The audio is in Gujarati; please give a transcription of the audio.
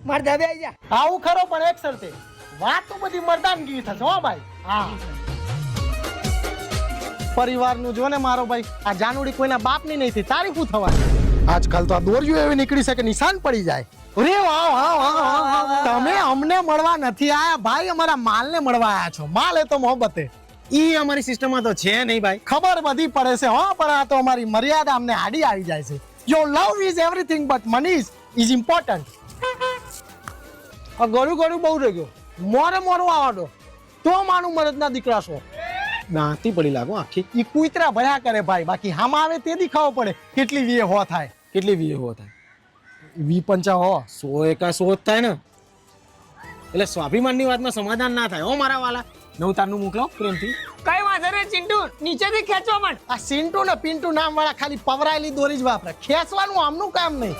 માર ધાબે આવી જા. આવું ખરો પણ એક શરતે વાત તો બધી મર્દાનગી થશે હો ભાઈ. હા પરિવારનું જો ને મારો ભાઈ આ જાનુડી કોઈના બાપની નહીં થઈ તારી શું થવાની. આજકાલ તો આ દોરીઓ એવી નીકળી છે કે નિશાન પડી જાય. અરે વાહ વાહ વાહ વાહ, તમે અમને મળવા નથી આયા ભાઈ, અમારા માલને મળવા આયા છો. માલ એ તો મોહબ્બતે ઈ અમારી સિસ્ટમમાં તો છે નહીં ભાઈ. ખબર બધી પડે છે હો, પણ આ તો અમારી મર્યાદા અમને આડી આવી જાય છે. Your love is everything but money is important. આ ગળું ગળું બહુ રહી ગયો. મોરે મોરું આવડો તો માનું મરદના દીકરા છો. દાંતી પડી લાગો આખી. ઈ કુતરા ભર્યા કરે ભાઈ, બાકી હામાં આવે તે દેખાવો પડે કેટલી વીએ હો થાય. કેટલી વીએ હો થાય? 20-50 હો 100 એકા 100 જ થાય ને. એટલે સ્વાભિમાનની વાતમાં સમાધાન ના થાય હો મારા વાલા. નવતારનું મોકલો પ્રેમથી. કઈ વાંધો નહીં ચિંટુ, નીચેથી ખેંચવા માંડ. આ સિન્ટુ ને પિન્ટુ નામ વાળા ખાલી પવરાયેલી દોરી જ વાપરે, ખેંચવાનું આમનું કામ નહીં.